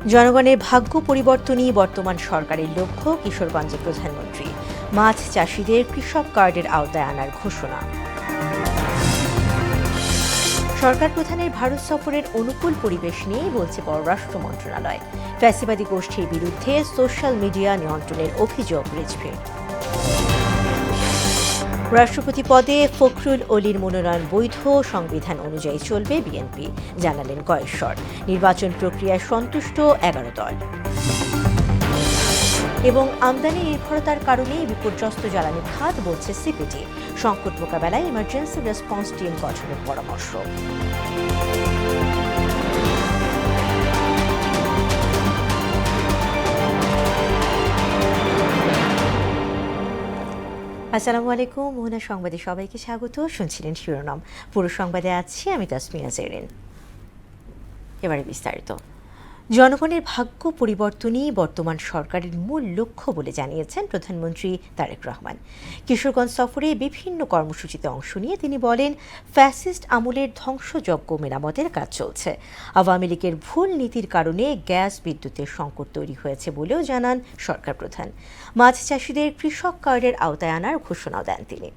জনগণের ভাগ্য পরিবর্তনই বর্তমান সরকারের লক্ষ্য, কিশোরগঞ্জের প্রধানমন্ত্রী। মাছ চাষিদের কৃষক কার্ডের আওতায় আনার ঘোষণা। সরকার প্রধানের ভারত সফরের অনুকূল পরিবেশ নিয়েই বলছে পররাষ্ট্র মন্ত্রণালয়। ফ্যাসিবাদী গোষ্ঠীর বিরুদ্ধে সোশ্যাল মিডিয়া নিয়ন্ত্রণের অভিযোগ রিজভির। রাষ্ট্রপতি পদে ফখরুল অলির মনোনয়ন বৈধ, সংবিধান অনুযায়ী চলবে বিএনপি, জানালেন গয়েশ্বর। নির্বাচন প্রক্রিয়ায় সন্তুষ্ট 11 দল। এবং আমদানি নির্ভরতার কারণে বিপর্যস্ত জ্বালানি খাত, বলছে সিপিডি। সংকট মোকাবেলায় ইমার্জেন্সি রেসপন্স টিম গঠনের পরামর্শ। আসসালামু আলাইকুম, মোহনা সংবাদে সবাইকে স্বাগত। শুনছিলেন শিরোনাম, পুরো সংবাদে আছি আমি তাসমিয়া জেরিন। এবারে বিস্তারিত। জনগণের ভাগ্য পরিবর্তনই বর্তমান সরকারের মূল লক্ষ্য বলে জানিয়েছেন প্রধানমন্ত্রী তারেক রহমান। কিশোরগঞ্জ সফরে বিভিন্ন কর্মসূচিতে অংশ নিয়ে তিনি বলেন, ফ্যাসিস্ট আমলের ধ্বংসযজ্ঞ মেরামতের কাজ চলছে। আওয়ামী লীগের ভুল নীতির কারণে গ্যাস বিদ্যুতের সংকট তৈরি হয়েছে বলেও জানান সরকার প্রধান। মাছ চাষিদের কৃষক কার্ডের আওতায় আনার ঘোষণাও দেন তিনি।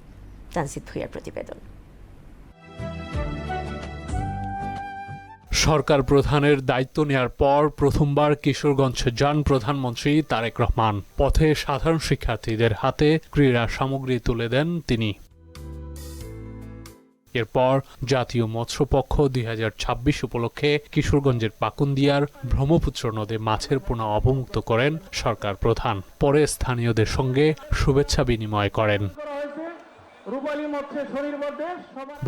তানজিদ ভুঁইয়ার প্রতিবেদন। সরকার প্রধানের দায়িত্ব নেয়ার পর প্রথমবার কিশোরগঞ্জে যান প্রধানমন্ত্রী তারেক রহমান। পথে সাধারণ শিক্ষার্থীদের হাতে ক্রীড়া সামগ্রী তুলে দেন তিনি। এরপর জাতীয় মৎস্যপক্ষ ২০২৬ উপলক্ষে কিশোরগঞ্জের পাকুন্দিয়ার ব্রহ্মপুত্র নদে মাছের পোনা অবমুক্ত করেন সরকার প্রধান। পরে স্থানীয়দের সঙ্গে শুভেচ্ছা বিনিময় করেন।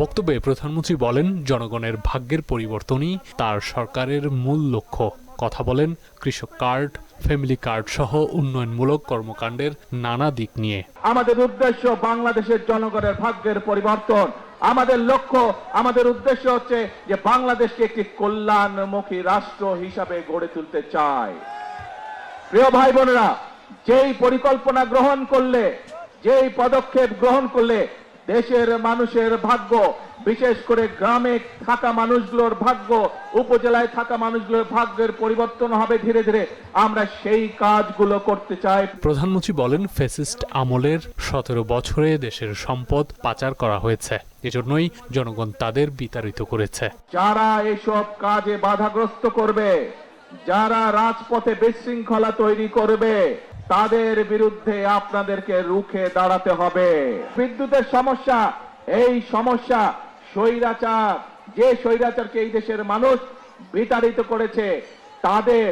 বক্তব্যে প্রধানমন্ত্রী বলেন, জনগণের ভাগ্যের পরিবর্তনই তার সরকারের মূল লক্ষ্য। কথা বলেন কৃষক কার্ড, ফ্যামিলি কার্ড সহ উন্নয়নমূলক কর্মকাণ্ডের নানা দিক নিয়ে। আমাদের উদ্দেশ্য বাংলাদেশের জনগণের ভাগ্যের পরিবর্তন। আমাদের লক্ষ্য, আমাদের উদ্দেশ্য হচ্ছে যে বাংলাদেশকে একটি কল্যাণমুখী রাষ্ট্র হিসাবে গড়ে তুলতে চাই। প্রিয় ভাই বোনেরা, যেই পরিকল্পনা গ্রহণ করলে, যেই পদক্ষেপ গ্রহণ করলে দেশের মানুষের ভাগ্য, বিশেষ করে গ্রামে থাকা মানুষগুলোর ভাগ্য, উপজেলায় থাকা মানুষগুলোর ভাগ্যের পরিবর্তন হবে ধীরে ধীরে, আমরা সেই কাজগুলো করতে চাই। প্রধানমন্ত্রী বলেন, ফ্যাসিস্ট আমলের 17 বছরে দেশের সম্পদ পাচার করা হয়েছে, এজন্যই জনগণ তাদের বিতাড়িত করেছে। যারা এসব কাজে বাধাগ্রস্ত করবে, যারা রাজপথে বিশৃঙ্খলা তৈরি করবে, তাদের বিরুদ্ধে আপনাদেরকে রুখে দাঁড়াতে হবে। বিদ্যুতের সমস্যা, এই সমস্যা স্বৈরাচার, যে স্বৈরাচারকে এই দেশের মানুষ বিতাড়িত করেছে, তাদের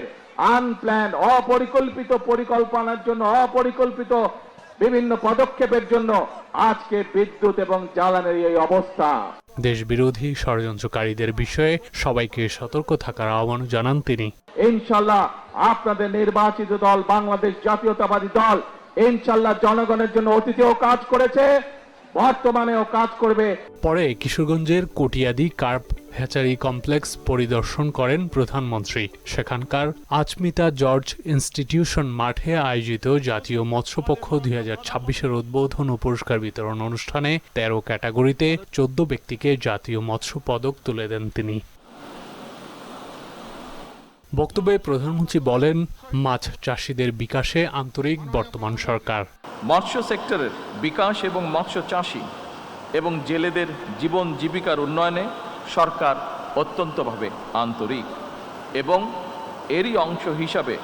আনপ্ল্যান, অপরিকল্পিত পরিকল্পনার জন্য, অপরিকল্পিত বিভিন্ন পদক্ষেপের জন্য আজকে বিদ্যুৎ এবং জ্বালানির এই অবস্থা। দেশবিরোধী ষড়যন্ত্রকারীদের বিষয়ে সবাইকে সতর্ক থাকার আহ্বান জানান তিনি। ইনশাল্লাহ আপনাদের নির্বাচিত দল বাংলাদেশ জাতীয়তাবাদী দল ইনশাল্লাহ জনগণের জন্য অতীতেও কাজ করেছে, বর্তমানেও কাজ করবে। পরে কিশোরগঞ্জের কটিয়াদি কার্প হ্যাচারি কমপ্লেক্স পরিদর্শন করেন প্রধানমন্ত্রী। সেখানকার আচমিতা জর্জ ইনস্টিটিউশন মাঠে আয়োজিত জাতীয় মৎস্যপক্ষ ২০২৬-এর উদ্বোধন ও পুরস্কার বিতরণ অনুষ্ঠানে ১৩ ক্যাটাগরিতে ১৪ ব্যক্তিকে জাতীয় মৎস্য পদক তুলে দেন তিনি। বক্তব্যে প্রধানমন্ত্রী বলেন, মাছ চাষিদের বিকাশে আন্তরিক বর্তমান সরকার। মৎস্য সেক্টরের বিকাশ এবং মৎস্য চাষি এবং জেলেদের জীবন জীবিকার উন্নয়নে সরকার অত্যন্তভাবে আন্তরিক এবং এরই অংশ হিসাবে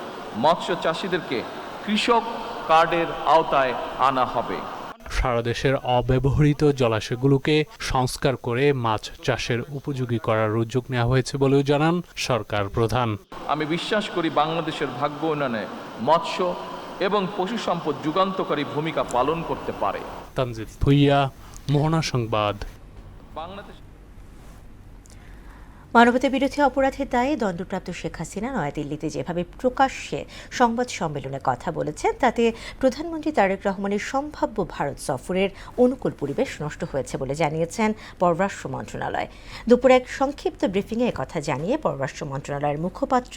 মৎস্য চাষিদেরকে কৃষক কার্ডের আওতায় আনা হবে। সারা দেশের অব্যবহৃত জলাশয়গুলোকে সংস্কার করে মাছ চাষের উপযোগী করার উদ্যোগ নেওয়া হয়েছে বলেও জানান সরকার প্রধান। আমি বিশ্বাস করি বাংলাদেশের ভাগ্য উন্নয়নে মৎস্য এবং পশু সম্পদ যুগান্তকারী ভূমিকা পালন করতে পারে। তানজিদ ভুঁইয়া, মোহনা সংবাদ। বাংলাদেশ। মানবতা বিরোধী অপরাধের দায়ে দণ্ডপ্রাপ্ত শেখ হাসিনা নয়াদিল্লিতে যেভাবে প্রকাশ্যে সংবাদ সম্মেলনে কথা বলেছেন, তাতে প্রধানমন্ত্রী তারেক রহমানের সম্ভাব্য ভারত সফরের অনুকূল পরিবেশ নষ্ট হয়েছে বলে জানিয়েছেন পররাষ্ট্র মন্ত্রণালয়। দুপুরে এক সংক্ষিপ্ত ব্রিফিংয়ে একথা জানিয়ে পররাষ্ট্র মন্ত্রণালয়ের মুখপাত্র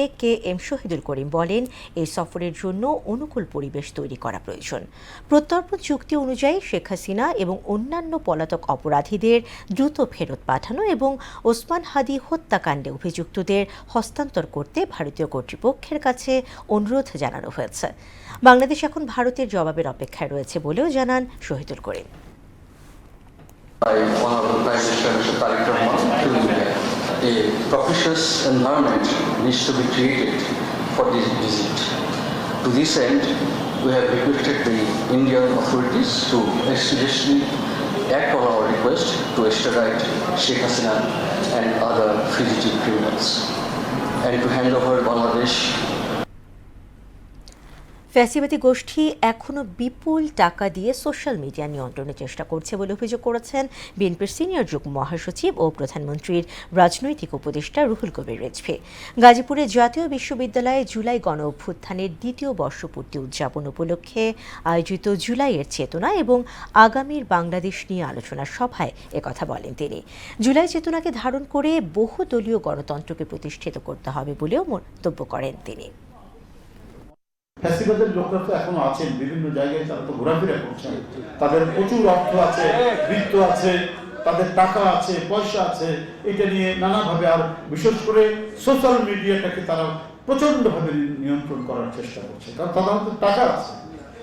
AKM শহীদুল করিম বলেন, এই সফরের জন্য অনুকূল পরিবেশ তৈরি করা প্রয়োজন। প্রত্যর্পণ চুক্তি অনুযায়ী শেখ হাসিনা এবং অন্যান্য পলাতক অপরাধীদের দ্রুত ফেরত পাঠানো এবং ওসমান হাদি হত্যাকাণ্ডে অভিযুক্তদের হস্তান্তর করতে ভারতীয় কর্তৃপক্ষের কাছে অনুরোধ জানানো হয়েছে। বাংলাদেশ এখন ভারতের জবাবের অপেক্ষায় রয়েছে বলেও জানান শহীদুল করিম। A propitious environment needs to be created for this visit. To this end, we have requested the Indian authorities to expeditiously act on our request to extradite Sheikh Hasina and other fugitive criminals and to hand over Bangladesh. ফ্যাসিবাদী গোষ্ঠী এখনও বিপুল টাকা দিয়ে social media নিয়ন্ত্রণের চেষ্টা করছে বলে অভিযোগ করেছেন বিএনপির সিনিয়র যুগ্ম মহাসচিব ও প্রধানমন্ত্রীর রাজনৈতিক উপদেষ্টা রুহুল কবির রিজভী। গাজীপুরে জাতীয় বিশ্ববিদ্যালয়ে জুলাই গণ অভ্যুত্থানের দ্বিতীয় বর্ষপূর্তি উদযাপন উপলক্ষে আয়োজিত জুলাইয়ের চেতনা এবং আগামীর বাংলাদেশ নিয়ে আলোচনা সভায় একথা বলেন তিনি। জুলাই চেতনাকে ধারণ করে বহুদলীয় গণতন্ত্রকে প্রতিষ্ঠিত করতে হবে বলেও মন্তব্য করেন তিনি। ফ্যাসিবাদের লোকরা তো এখনো আছেন, বিভিন্ন জায়গায় তারা তো ঘোরাফেরা করছেন, তাদের প্রচুর অর্থ আছে, বৃত্ত আছে, তাদের টাকা আছে, পয়সা আছে, এটা নিয়ে নানাভাবে, আর বিশেষ করে সোশ্যাল মিডিয়াটাকে তারা প্রচন্ডভাবে নিয়ন্ত্রণ করার চেষ্টা করছে, কারণ তাদের টাকা আছে।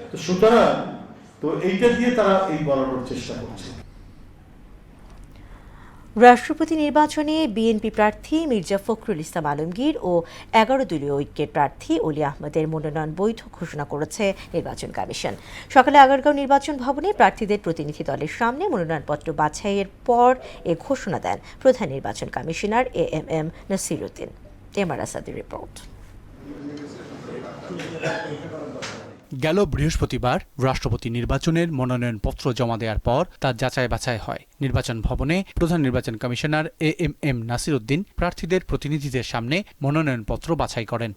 তো সুতরাং তো এইটা দিয়ে তারা এই বলানোর চেষ্টা করছে। রাষ্ট্রপতি নির্বাচনে বিএনপি প্রার্থী মির্জা ফখরুল ইসলাম আলমগীর ও 11 দলীয় ঐক্যের প্রার্থী অলি আহমদের মনোনয়ন বৈধ ঘোষণা করেছে নির্বাচন কমিশন। সকালে আগারগাঁও নির্বাচন ভবনে প্রার্থীদের প্রতিনিধি দলের সামনে মনোনয়নপত্র বাছাইয়ের পর এ ঘোষণা দেন প্রধান নির্বাচন কমিশনার AMM নাসিরউদ্দিন। এমআর আসাদের রিপোর্ট। গেল বৃহস্পতিবার রাষ্ট্রপতি নির্বাচনের মনোনয়নপত্র জমা দেওয়ার পর তা যাচাই বাছাই হয়। নির্বাচন ভবনে প্রধান নির্বাচন কমিশনার AMM নাসিরউদ্দিন প্রার্থীদের প্রতিনিধিদের সামনে মনোনয়নপত্র বাছাই করেন।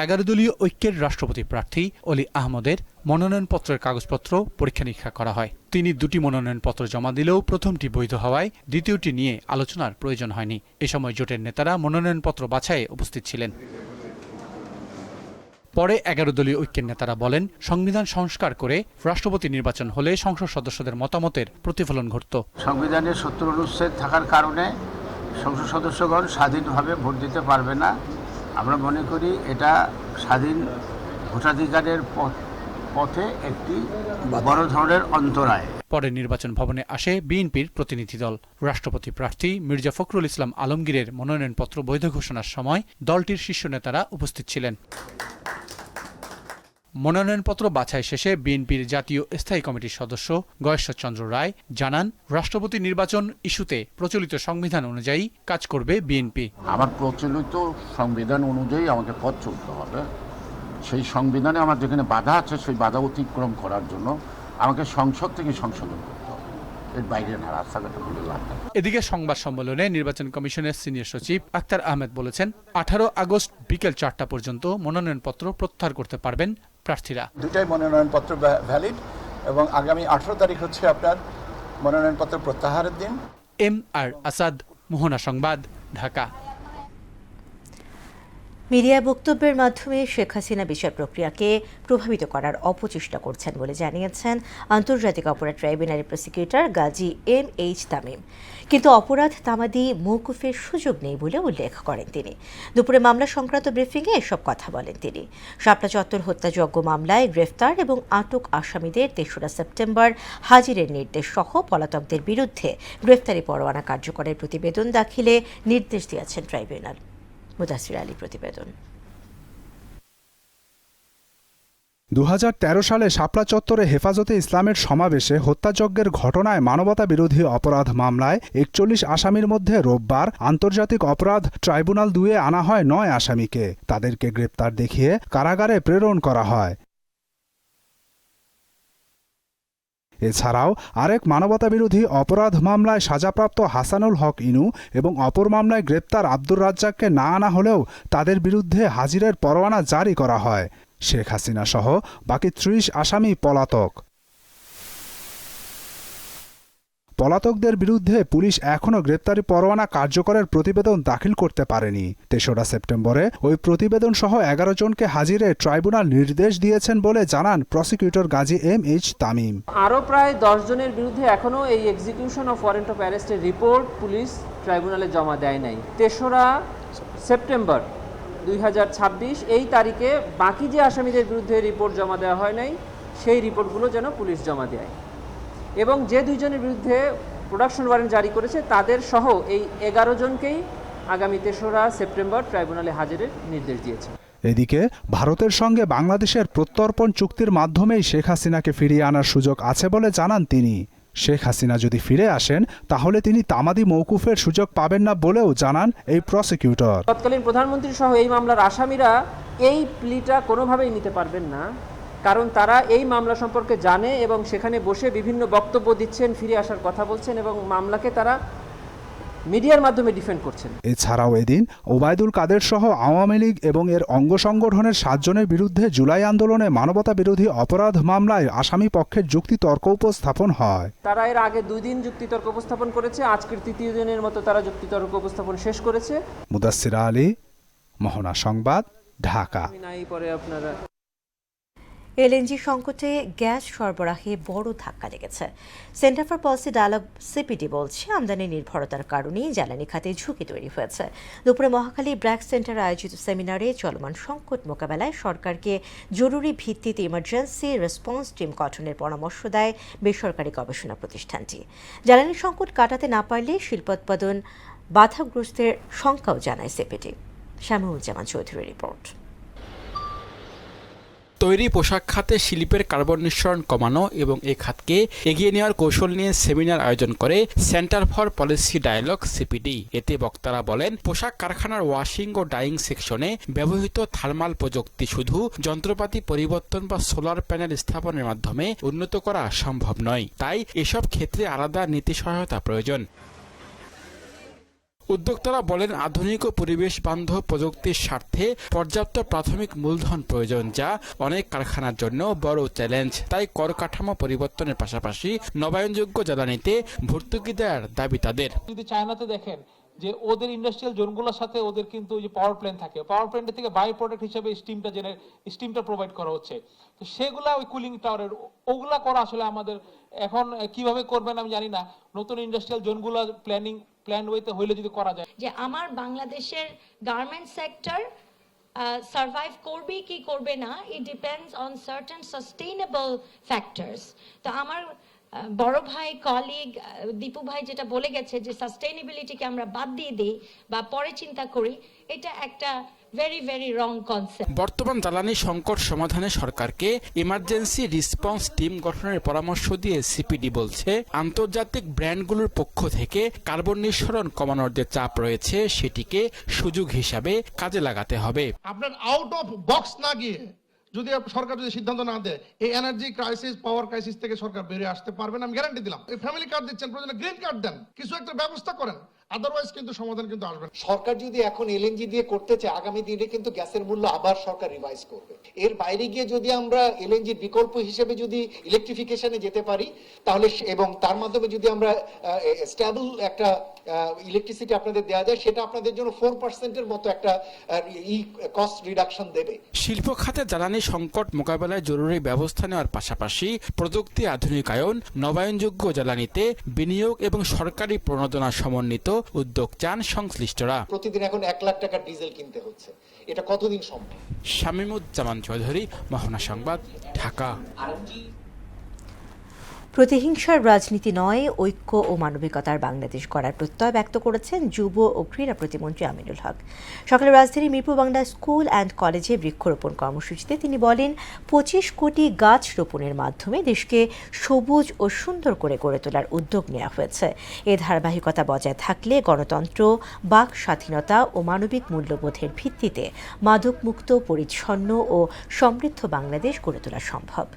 11 দলীয় ঐক্যের রাষ্ট্রপতি প্রার্থী অলি আহমদের মনোনয়নপত্রের কাগজপত্র পরীক্ষা নিরীক্ষা করা হয়। তিনি 2টি মনোনয়নপত্র জমা দিলেও প্রথমটি বৈধ হওয়ায় দ্বিতীয়টি নিয়ে আলোচনার প্রয়োজন হয়নি। এ সময় জোটের নেতারা মনোনয়নপত্র বাছাইয়ে উপস্থিত ছিলেন। পরে 11 দলীয় ঐক্যের নেতারা বলেন, সংবিধান সংস্কার করে রাষ্ট্রপতি নির্বাচন হলে সংসদ সদস্যদের মতামতের প্রতিফলন ঘটত। সংবিধানের 70 অনুচ্ছেদ থাকার কারণে সংসদ সদস্যগণ স্বাধীনভাবে ভোট দিতে পারবে না। আমরা মনে করি এটা স্বাধীন ভোটাধিকারের পথে একটি বড় ধরনের অন্তরায়। পরে নির্বাচন ভবনে আসে বিএনপির প্রতিনিধি দল। রাষ্ট্রপতি প্রার্থী মির্জা ফখরুল ইসলাম আলমগীরের মনোনয়নপত্র বৈধ ঘোষণার সময় দলটির শীর্ষ নেতারা উপস্থিত ছিলেন। মনোনয়নপত্র বাছাই শেষে বিএনপির জাতীয় স্থায়ী কমিটির সদস্য গয়েশ্বর চন্দ্র রায় জানান, রাষ্ট্রপতি নির্বাচন ইস্যুতে প্রচলিত সংবিধান অনুযায়ী কাজ করবে বিএনপি। আমার প্রচলিত সংবিধান অনুযায়ী আমাকে পথ চলতে হবে। সেই সংবিধানে আমার যেখানে বাধা আছে সেই বাধা অতিক্রম করার জন্য আমাকে সংসদ থেকে সংশোধন করতে হবে, এর বাইরে না, রাস্তাঘাটে বলে লাভ নেই। এদিকে সংবাদ সম্মেলনে নির্বাচন কমিশনের সিনিয়র সচিব আক্তার আহমেদ বলেছেন, 18 আগস্ট বিকেল 4টা পর্যন্ত মনোনয়নপত্র প্রত্যাহার করতে পারবেন প্রার্থীরা। দুটাই মনোনয়নপত্র ভ্যালিড এবং আগামী 18 তারিখ হচ্ছে আপনার মনোনয়নপত্র প্রত্যাহারের দিন। MR আসাদ, মোহনা সংবাদ, ঢাকা। মিডিয়া বক্তব্যের মাধ্যমে শেখ হাসিনা বিচার প্রক্রিয়াকে প্রভাবিত করার অপচেষ্টা করছেন বলে জানিয়েছেন আন্তর্জাতিক অপরাধ ট্রাইব্যুনালের প্রসিকিউটর গাজী MH তামিম। কিন্তু অপরাধ তামাদি মওকুফের সুযোগ নেই বলে উল্লেখ করেন তিনি। দুপুরে মামলা সংক্রান্ত ব্রিফিংয়ে এসব কথা বলেন তিনি। শাপলা চত্বর হত্যাযজ্ঞ মামলায় গ্রেফতার এবং আটক আসামিদের 3রা সেপ্টেম্বর হাজিরের নির্দেশ সহ পলাতকদের বিরুদ্ধে গ্রেফতারি পরোয়ানা কার্যকরের প্রতিবেদন দাখিলে নির্দেশ দিয়েছেন ট্রাইব্যুনাল। মুদাসির আলী প্রতিবেদন। 2013 সালে শাপলা চত্বরে হেফাজতে ইসলামের সমাবেশে হত্যাযজ্ঞের ঘটনায় মানবতা বিরোধী অপরাধ মামলায় 41 আসামির মধ্যে রোববার আন্তর্জাতিক অপরাধ ট্রাইব্যুনাল 2-এ আনা হয় 9 আসামিকে। তাদেরকে গ্রেপ্তার দেখিয়ে কারাগারে প্রেরণ করা হয়। এছাড়াও আরেক মানবতাবিরোধী অপরাধ মামলায় সাজাপ্রাপ্ত হাসানুল হক ইনু এবং অপর মামলায় গ্রেপ্তার আব্দুর রাজ্জাককে না আনা হলেও তাদের বিরুদ্ধে হাজিরের পরোয়ানা জারি করা হয়। শেখ হাসিনা সহ বাকি 30 আসামি পলাতক। পলাতকদের বিরুদ্ধে পুলিশ এখনও গ্রেপ্তারি পরোয়ানা কার্যকরের প্রতিবেদন দাখিল করতে পারেনি। ৩রা সেপ্টেম্বরে ওই প্রতিবেদন সহ 11 জনকে হাজিরে ট্রাইব্যুনাল নির্দেশ দিয়েছেন বলে জানান প্রসিকিউটর গাজী MH তামিম। আরও প্রায় 10 জনের বিরুদ্ধে এখনও এই এক্সিকিউশন অফ ওয়ারেন্ট অফ অ্যারেস্টের রিপোর্ট পুলিশ ট্রাইব্যুনালে জমা দেয় নাই। ৩রা সেপ্টেম্বর 2026 এই তারিখে বাকি যে আসামিদের বিরুদ্ধে রিপোর্ট জমা দেওয়া হয় নাই সেই রিপোর্টগুলো যেন পুলিশ জমা দেয় এবং যে 2 জনের বিরুদ্ধে প্রোডাকশন ওয়ারেন্ট জারি করেছে তাদের সহ এই 11 জনকেই আগামী 3রা সেপ্টেম্বর ট্রাইব্যুনালে হাজিরের নির্দেশ দিয়েছে। এদিকে ভারতের সঙ্গে বাংলাদেশের প্রত্যর্পণ চুক্তির মাধ্যমেই শেখ হাসিনাকে ফিরিয়ে আনার সুযোগ আছে বলে জানান তিনি। শেখ হাসিনা যদি ফিরে আসেন তাহলে তিনি তামাদি মওকুফের সুযোগ পাবেন না বলেও জানান এই প্রসিকিউটর। তৎকালীন প্রধানমন্ত্রী সহ এই মামলার আসামিরা এই প্লিটা কোনোভাবেই নিতে পারবেন না, কারণ তারা এই মামলা সম্পর্কে জানে এবং সেখানে বসে বিভিন্ন বক্তব্য দিচ্ছেন, ফিরে আসার কথা বলছেন এবং মামলাকে তারা মিডিয়ার মাধ্যমে ডিফেন্ড করছেন। এছাড়াও এদিন ওবায়দুল কাদের সহ আওয়ামী লীগ এবং এর অঙ্গ সংগঠনের 7 জনের বিরুদ্ধে জুলাই আন্দোলনে মানবতা বিরোধী অপরাধ মামলায় আসামি পক্ষের যুক্তিতর্ক উপস্থাপন হয়। তারা এর আগে 2 দিন যুক্তিতর্ক উপস্থাপন করেছে, আজকের 3য় দিনের মতো তারা যুক্তিতর্ক উপস্থাপন শেষ করেছে। মুদাসসির আলী, মোহনা সংবাদ, ঢাকা। এলএনজি সংকটে গ্যাস সরবরাহে বড় ধাক্কা লেগেছে। Centre for policy dialogue CPD বলছে আমদানি নির্ভরতার কারণেই জ্বালানি খাতে ঝুঁকি তৈরি হয়েছে। দুপুরে মহাখালী ব্র্যাক সেন্টারে আয়োজিত সেমিনারে চলমান সংকট মোকাবেলায় সরকারকে জরুরি ভিত্তিতে ইমার্জেন্সি রেসপন্স টিম গঠনের পরামর্শ দেয় বেসরকারি গবেষণা প্রতিষ্ঠানটি। জ্বালানি সংকট কাটাতে না পারলে শিল্পোৎপাদন বাধাগ্রস্তের শঙ্কাও জানায় সিপিডি। শামীউজ্জামান চৌধুরীর রিপোর্ট। তৈরি পোশাক খাতে শিল্পের কার্বন নিঃসরণ কমানো এবং এ খাতকে এগিয়ে নেওয়ার কৌশল নিয়ে সেমিনার আয়োজন করে centre for policy dialogue CPD. এতে বক্তারা বলেন, পোশাক কারখানার ওয়াশিং ও ডাইং সেকশনে ব্যবহৃত থার্মাল প্রযুক্তি শুধু যন্ত্রপাতি পরিবর্তন বা সোলার প্যানেল স্থাপনের মাধ্যমে উন্নত করা সম্ভব নয়, তাই এসব ক্ষেত্রে আলাদা নীতি সহায়তা প্রয়োজন। উদ্যোক্তারা বলেন, আধুনিক ও পরিবেশ বান্ধব প্রযুক্তির স্বার্থে পর্যাপ্ত প্রাথমিক মূলধন প্রয়োজন, যা অনেক কারখানার জন্য বড় চ্যালেঞ্জ। তাই কর কাঠামো পরিবর্তনের পাশাপাশি নবায়নযোগ্য জ্বালানিতে ভর্তুকি দেওয়ার দাবি তাদের। যদি চায়নাতে দেখেন যে ওদের ইন্ডাস্ট্রিয়াল জোনগুলোর সাথে ওদের কিন্তু যে পাওয়ার প্ল্যান্ট থাকে, পাওয়ার প্ল্যান্টের থেকে বাই প্রোডাক্ট হিসেবে স্টিমটা প্রোভাইড করা হচ্ছে, তো সেগুলা ওই কুলিং টাওয়ারের ওগুলা করা আসলে আমাদের এখন কিভাবে করবেন আমি জানি না। নতুন ইন্ডাস্ট্রিয়াল জোনগুলো প্ল্যান ওয়েতে হইলে যদি করা যায় যে আমার বাংলাদেশের গার্মেন্ট সেক্টর সার্ভাইভ করবে কি করবে না, it depends on certain sustainable factors. তো আমার বড় ভাই কলিগ দীপু ভাই যেটা বলে গেছে যে সাস্টেইনেবিলিটিকে আমরা বাদ দিয়ে দিই বা পরে চিন্তা করি, এটা একটা ভেরি ভেরি রং কনসেপ্ট। বর্তমান জ্বালানি সংকট সমাধানে সরকারকে ইমার্জেন্সি রেসপন্স টিম গঠনের পরামর্শ দিয়ে সিপিডি বলছে, আন্তর্জাতিক ব্র্যান্ডগুলোর পক্ষ থেকে কার্বন নিঃসরণ কমানোর যে চাপ রয়েছে সেটিকে সুযোগ হিসাবে কাজে লাগাতে হবে। আপনার আউট অফ বক্স না গিয়ে যদি সরকার যদি সিদ্ধান্ত না দেয়, এই এনার্জি ক্রাইসিস পাওয়ার ক্রাইসিস থেকে সরকার বেরিয়ে আসতে পারবে না, আমি গ্যারান্টি দিলাম। এই ফ্যামিলি কার্ড দিচ্ছেন, প্রয়োজনে গ্রিন কার্ড দেন, কিছু একটা ব্যবস্থা করেন, আদারওয়াইজ কিন্তু সমাধান কিন্তু আসবে না। সরকার যদি এখন এলএনজি দিয়ে করতে চায়, আগামী দিনে কিন্তু গ্যাসের মূল্য আবার সরকার রিভাইজ করবে। এর বাইরে গিয়ে যদি আমরা এলএনজির বিকল্প হিসেবে যদি ইলেকট্রিফিকেশনে যেতে পারি তাহলে, এবং তার মাধ্যমে যদি আমরা স্টেবল একটা ইলেকট্রিসিটি আপনাদের দেওয়া যায়, সেটা আপনাদের জন্য 4%-এর মতো একটা কস্ট রিডাকশন দেবে। শিল্প খাতে জ্বালানি সংকট মোকাবেলায় জরুরি ব্যবস্থা নেওয়ার পাশাপাশি প্রযুক্তি আধুনিকায়ন, নবায়নযোগ্য জ্বালানিতে বিনিয়োগ এবং সরকারি প্রণোদনা সমন্বিত উদ্যোগ চান সংশ্লিষ্টরা। প্রতিদিন এখন 1 লাখ টাকার ডিজেল কিনতে হচ্ছে, এটা কতদিন সম্ভব? শামীমুজ্জামান চৌধুরী, মোহনা সংবাদ, ঢাকা। প্রতিহিংসার রাজনীতি নয়, ঐক্য ও মানবিকতার বাংলাদেশ গড়ার প্রত্যয় ব্যক্ত করেছেন যুব ও ক্রীড়া প্রতিমন্ত্রী আমিনুল হক। সকালে রাজধানীর মিরপুর বাংলা স্কুল অ্যান্ড কলেজে বৃক্ষরোপণ কর্মসূচিতে তিনি বলেন, 25 কোটি গাছ রোপণের মাধ্যমে দেশকে সবুজ ও সুন্দর করে গড়ে তোলার উদ্যোগ নেওয়া হয়েছে। এ ধারাবাহিকতা বজায় থাকলে গণতন্ত্র, বাক স্বাধীনতা ও মানবিক মূল্যবোধের ভিত্তিতে মাদকমুক্ত, পরিচ্ছন্ন ও সমৃদ্ধ বাংলাদেশ গড়ে তোলা সম্ভব।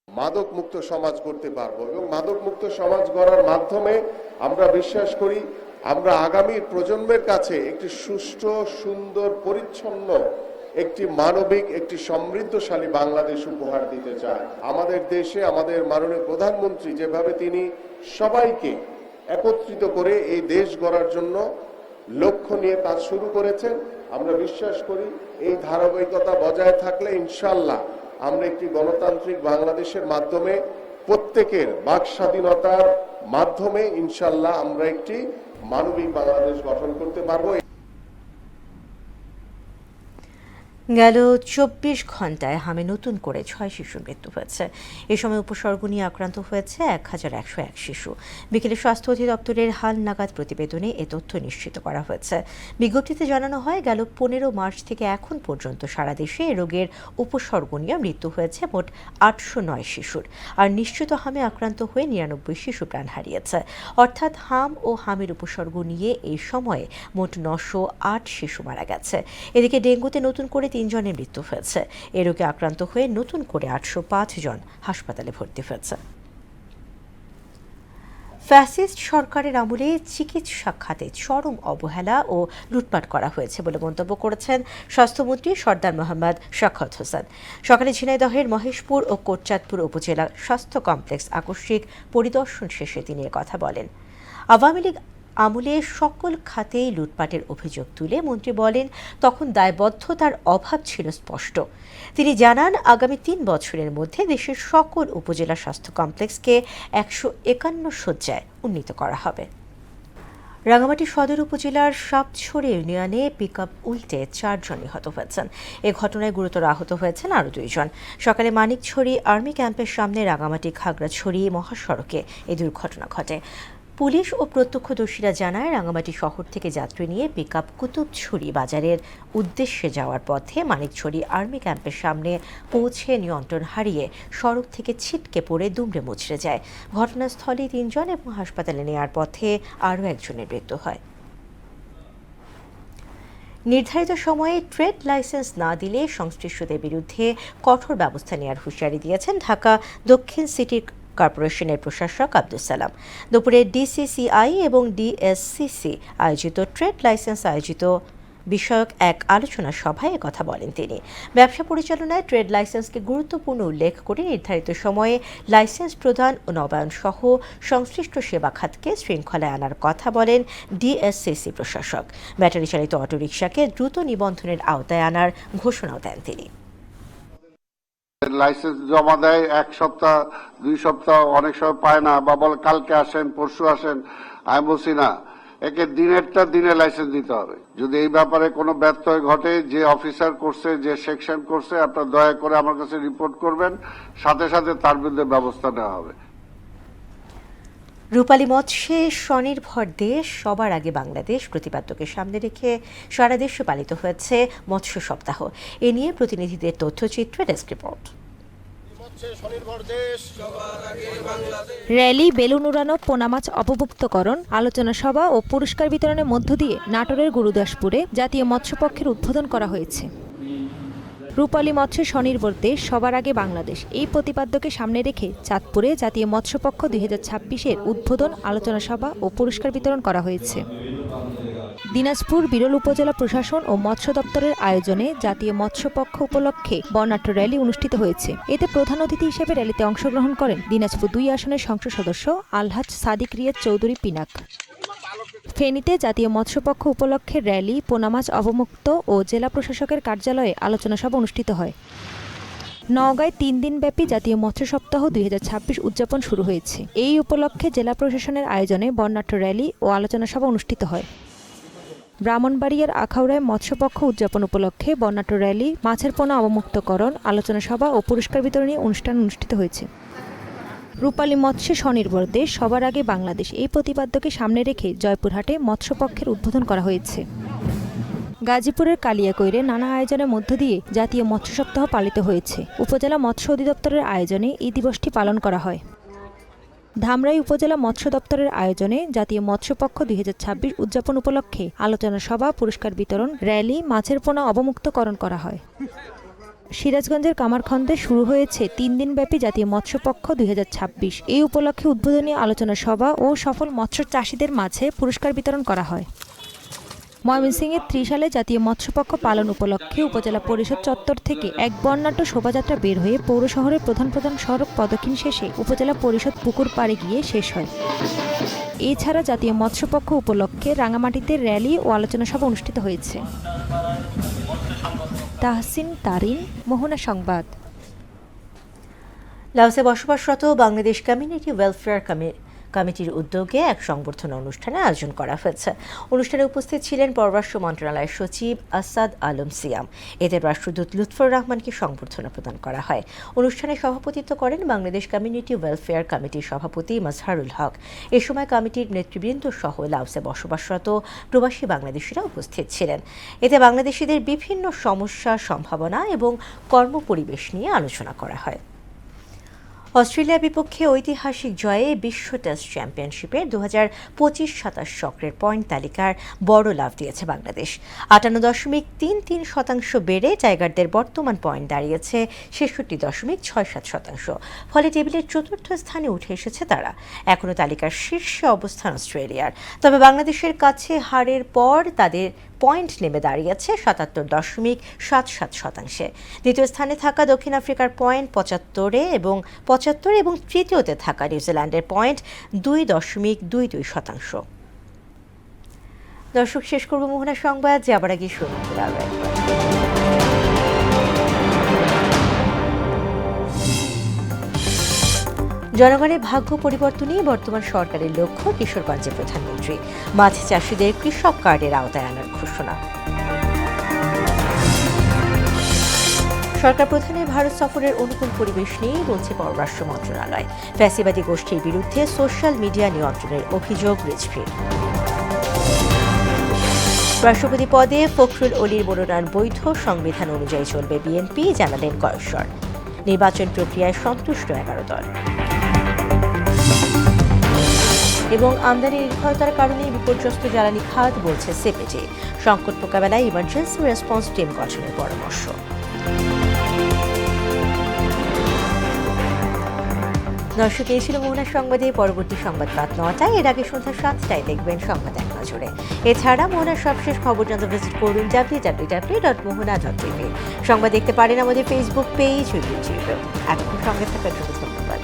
মাদক মুক্ত সমাজ গড়তে পারবো এবং মাদক মুক্ত সমাজ গড়ার মাধ্যমে আমরা বিশ্বাস করি আমরা আগামী প্রজন্মের কাছে একটি সুষ্ঠু, সুন্দর, পরিচ্ছন্ন একটি মানবিক, একটি সমৃদ্ধশালী বাংলাদেশ উপহার দিতে চায়। আমাদের দেশে আমাদের মাননীয় প্রধানমন্ত্রী যেভাবে তিনি সবাইকে একত্রিত করে এই দেশ গড়ার জন্য লক্ষ্য নিয়ে কাজ শুরু করেছেন, আমরা বিশ্বাস করি এই ধারাবাহিকতা বজায় থাকলে ইনশাআল্লাহ আমরা একটি গণতান্ত্রিক বাংলাদেশের মাধ্যমে প্রত্যেকের বাক স্বাধীনতার মাধ্যমে ইনশাআল্লাহ আমরা একটি মানবিক বাংলাদেশ গঠন করতে পারবো। গেল 24 ঘন্টায় হামে নতুন করে 6 শিশুর মৃত্যু হয়েছে। এ সময় উপসর্গ নিয়ে আক্রান্ত হয়েছে 1101 শিশু। বিকেলে স্বাস্থ্য অধিদপ্তরের হাল নাগাদ প্রতিবেদনে এ তথ্য নিশ্চিত করা হয়েছে। বিজ্ঞপ্তিতে জানানো হয়, গেল 15 মার্চ থেকে এখন পর্যন্ত সারা দেশে এ রোগের উপসর্গ নিয়ে মৃত্যু হয়েছে মোট 809 শিশুর। আর নিশ্চিত হামে আক্রান্ত হয়ে 99 শিশু প্রাণ হারিয়েছে। অর্থাৎ হাম ও হামের উপসর্গ নিয়ে এই সময়ে মোট 908 শিশু মারা গেছে। এদিকে ডেঙ্গুতে নতুন করে 3 জনের মৃত্যু হয়েছে। এ রোগে আক্রান্ত হয়ে নতুন করে 805 জন হাসপাতালে ভর্তি হয়েছে। ফ্যাসিস্ট সরকারের আমলে চিকিৎসা খাতে চরম অবহেলা ও লুটপাট করা হয়েছে বলে মন্তব্য করেছেন স্বাস্থ্যমন্ত্রী সর্দার মোহাম্মদ শওকত হোসেন। সকালে ঝিনাইদহের মহেশপুর ও কোটচাঁদপুর উপজেলা স্বাস্থ্য কমপ্লেক্স আকস্মিক পরিদর্শন শেষে তিনি কথা বলেন। আওয়ামী লীগ আমলে সকল খাতেই লুটপাটের অভিযোগ তুলে মন্ত্রী বলেন, তখন দায়বদ্ধতার অভাব ছিল স্পষ্ট। তিনি জানান, আগামী 3 বছরের মধ্যে দেশের সকল উপজেলা স্বাস্থ্য কমপ্লেক্সকে 151 শয্যায় উন্নীত করা হবে। রাঙামাটি সদর উপজেলার সাপছড়ি ইউনিয়নে পিকআপ উল্টে 4 জন নিহত হয়েছেন। এ ঘটনায় গুরুতর আহত হয়েছেন আরও 2 জন। সকালে মানিকছড়ি আর্মি ক্যাম্পের সামনে রাঙামাটি খাগড়াছড়ি মহাসড়কে এই দুর্ঘটনা ঘটে। পুলিশ ও প্রত্যক্ষদর্শীরা জানায়, রাঙামাটি শহর থেকে যাত্রী নিয়ে পিকআপ কুতুবছড়ি বাজারের উদ্দেশ্যে যাওয়ার পথে মানিকছড়ি আর্মি ক্যাম্পের সামনে পৌঁছে নিয়ন্ত্রণ হারিয়ে সড়ক থেকে ছিটকে পড়ে দুমড়ে মুচড়ে যায়। ঘটনাস্থলে 3 জন এবং হাসপাতালে নেওয়ার পথে আরও 1 জনের মৃত্যু হয়। নির্ধারিত সময়ে ট্রেড লাইসেন্স না দিলে সংশ্লিষ্টদের বিরুদ্ধে কঠোর ব্যবস্থা নেওয়ার হুঁশিয়ারি দিয়েছেন ঢাকা দক্ষিণ সিটি কর্পোরেশনের প্রশাসক আব্দুল সালাম। দুপুরে ডিসিসিআই এবং ডিএসসিসি আয়োজিত ট্রেড লাইসেন্স আয়োজিত বিষয়ক এক আলোচনা সভায় কথা বলেন তিনি। ব্যবসা পরিচালনায় ট্রেড লাইসেন্সকে গুরুত্বপূর্ণ উল্লেখ করে নির্ধারিত সময়ে লাইসেন্স প্রদান ও নবায়ন সহ সংশ্লিষ্ট সেবা খাতকে শৃঙ্খলায় আনার কথা বলেন ডিএসসিসি প্রশাসক। ব্যাটারি চালিত অটোরিকশাকে দ্রুত নিবন্ধনের আওতায় আনার ঘোষণাও দেন তিনি। লাইসেন্স জমা দেয় 1 সপ্তাহ 2 সপ্তাহ, অনেক সময় পায় না, বা বলে কালকে আসেন পরশু আসেন। আমি বলছি না, একে দিনেরটা দিনে লাইসেন্স দিতে হবে। যদি এই ব্যাপারে কোনো ব্যত্যয় ঘটে, যে অফিসার করছে, যে সেকশন করছে, আপনার দয়া করে আমার কাছে রিপোর্ট করবেন, সাথে সাথে তার বিরুদ্ধে ব্যবস্থা নেওয়া হবে। রূপালী মৎস্যে স্বনির্ভর দেশ সবার আগে বাংলাদেশ প্রতিপাদ্যকে সামনে রেখে সারা দেশে পালিত হয়েছে মৎস্য সপ্তাহ। এ নিয়ে প্রতিনিধিদের তথ্যচিত্র ডেস্ক রিপোর্ট। র্যালি, বেলুন উড়ানো, পোনা মাছ অপমুক্তকরণ, আলোচনা সভা ও পুরস্কার বিতরণের মধ্য দিয়ে নাটোরের গুরুদাসপুরে জাতীয় মৎস্যপক্ষের উদ্বোধন করা হয়েছে। রূপালী মৎস্য স্বনির্ভর দেশ সবার আগে বাংলাদেশ, এই প্রতিপাদ্যকে সামনে রেখে চাঁদপুরে জাতীয় মৎস্যপক্ষ 2026-এর উদ্বোধন, আলোচনা সভা ও পুরস্কার বিতরণ করা হয়েছে। দিনাজপুর বিরল উপজেলা প্রশাসন ও মৎস্য দপ্তরের আয়োজনে জাতীয় মৎস্যপক্ষ উপলক্ষে বর্ণাঢ্য র্যালি অনুষ্ঠিত হয়েছে। এতে প্রধান অতিথি হিসেবে র্যালিতে অংশগ্রহণ করেন দিনাজপুর 2 আসনের সংসদ সদস্য আলহাজ সাদিক রিয়াদ চৌধুরী পিনাক। ফেনীতে জাতীয় মৎস্যপক্ষ উপলক্ষে র্যালি, পোনা মাছ অবমুক্ত ও জেলা প্রশাসকের কার্যালয়ে আলোচনা সভা অনুষ্ঠিত হয়। নওগাঁয় 3 দিনব্যাপী জাতীয় মৎস্য সপ্তাহ 2026 উদযাপন শুরু হয়েছে। এই উপলক্ষে জেলা প্রশাসনের আয়োজনে বর্ণাঢ্য র্যালি ও আলোচনা সভা অনুষ্ঠিত হয়। ব্রাহ্মণবাড়িয়ার আখাউড়ায় মৎস্যপক্ষ উদযাপন উপলক্ষে বর্ণাঢ্য র্যালি, মাছের পোনা অবমুক্তকরণ, আলোচনা সভা ও পুরস্কার বিতরণী অনুষ্ঠান অনুষ্ঠিত হয়েছে। রূপালী মৎস্যে স্বনির্ভর দেশ সবার আগে বাংলাদেশ, এই প্রতিপাদ্যকে সামনে রেখে জয়পুরহাটে মৎস্যপক্ষের উদ্বোধন করা হয়েছে। গাজীপুরের কালিয়াকৈরে নানা আয়োজনের মধ্য দিয়ে জাতীয় মৎস্য সপ্তাহ পালিত হয়েছে। উপজেলা মৎস্য অধিদপ্তরের আয়োজনে এই দিবসটি পালন করা হয়। ধামরাই উপজেলা মৎস্য দপ্তরের আয়োজনে জাতীয় মৎস্যপক্ষ 2026 উদযাপন উপলক্ষে আলোচনা সভা, পুরস্কার বিতরণ, র্যালি, মাছের পোনা অবমুক্তকরণ করা হয়। সিরাজগঞ্জের কামারখন্দে শুরু হয়েছে 3 দিনব্যাপী জাতীয় মৎস্যপক্ষ 2026। এই উপলক্ষে উদ্বোধনী আলোচনা সভা ও সফল মৎস্য চাষীদের মাঝে পুরস্কার বিতরণ করা হয়। ময়মনসিংহের ত্রিশালে জাতীয় মৎস্যপক্ষ পালন উপলক্ষে উপজেলা পরিষদ চত্বর থেকে এক বর্ণাঢ্য শোভাযাত্রা বের হয়ে পৌর শহরের প্রধান সড়ক প্রদক্ষিণ শেষে উপজেলা পরিষদ পুকুর পাড়ে গিয়ে শেষ হয়। এছাড়া জাতীয় মৎস্যপক্ষ উপলক্ষে রাঙামাটিতে র্যালি ও আলোচনা সভা অনুষ্ঠিত হয়েছে। তাহসিন তারিন, মোহনা সংবাদ। লাওসে বসবাসরত বাংলাদেশ কমিউনিটি ওয়েলফেয়ার কমিটির উদ্যোগে এক সংবর্ধনা অনুষ্ঠানের আয়োজন করা হয়েছে। অনুষ্ঠানে উপস্থিত ছিলেন পররাষ্ট্র মন্ত্রণালয়ের সচিব আসাদ আলম সিয়াম। এতে রাষ্ট্রদূত লুৎফর রহমানকে সংবর্ধনা প্রদান করা হয়। অনুষ্ঠানে সভাপতিত্ব করেন বাংলাদেশ কমিউনিটি ওয়েলফেয়ার কমিটির সভাপতি মাজহারুল হক। এ সময় কমিটির নেতৃবৃন্দ সহ লাওসে বসবাসরত প্রবাসী বাংলাদেশিরা উপস্থিত ছিলেন। এতে বাংলাদেশিদের বিভিন্ন সমস্যা, সম্ভাবনা এবং কর্মপরিবেশ নিয়ে আলোচনা করা হয়। অস্ট্রেলিয়ার বিপক্ষে ঐতিহাসিক জয়ে বিশ্ব টেস্ট চ্যাম্পিয়নশিপের 2025-27 চক্রের পয়েন্ট তালিকার বড় লাভ দিয়েছে বাংলাদেশ। 58.33% বেড়ে টাইগারদের বর্তমান পয়েন্ট দাঁড়িয়েছে 66.67%। ফলে টেবিলের চতুর্থ স্থানে উঠে এসেছে তারা। এখনও তালিকার শীর্ষে অবস্থান অস্ট্রেলিয়ার, তবে বাংলাদেশের কাছে হারের পর তাদের পয়েন্ট নেমে দাঁড়িয়েছে 77.77%। দ্বিতীয় স্থানে থাকা দক্ষিণ আফ্রিকার পয়েন্ট 75 এবং তৃতীয়তে থাকা নিউজিল্যান্ডের পয়েন্ট 2.22%। দর্শক, শেষ করব মোহনা সংবাদ, যাবার আগে শুনুন আরও একবার। জনগণের ভাগ্য পরিবর্তনই বর্তমান সরকারের লক্ষ্য, কিশোরগঞ্জের প্রধানমন্ত্রী। মাছ চাষিদের কৃষক কার্ডের আওতায় আনার ঘোষণা। সরকার প্রধানের ভারত সফরের অনুকূল পরিবেশ নিয়ে বলছে পররাষ্ট্র মন্ত্রণালয়। ফ্যাসিবাদী গোষ্ঠীর বিরুদ্ধে সোশ্যাল মিডিয়া নিয়ন্ত্রণের অভিযোগ রিজভির। রাষ্ট্রপতি পদে ফখরুল অলির মনোনয়ন বৈধ, সংবিধান অনুযায়ী চলবে বিএনপি, জানালেন কয়েশ্বর। নির্বাচন প্রক্রিয়ায় সন্তুষ্ট 11 দল। এবং আমদানি নির্ভরতার কারণে বিপর্যস্ত জ্বালানি খাত, বলছে সিপিডি। সংকট মোকাবেলায় ইমার্জেন্সি রেসপন্স টিম গঠনের পরামর্শ। দর্শক, এই ছিল মোহনা সংবাদে। পরবর্তী সংবাদ রাত 9টায়, এর আগে সন্ধ্যা 7টায় দেখবেন সংবাদ এক নজরে। এছাড়া মোহনার সবশেষ খবর জানতে ভিজিট করুন www.mohana.tv। সংবাদ দেখতে পারেন আমাদের ফেসবুক পেজ ও ইউটিউবে। এতক্ষণ সঙ্গে থাকার জন্য ধন্যবাদ।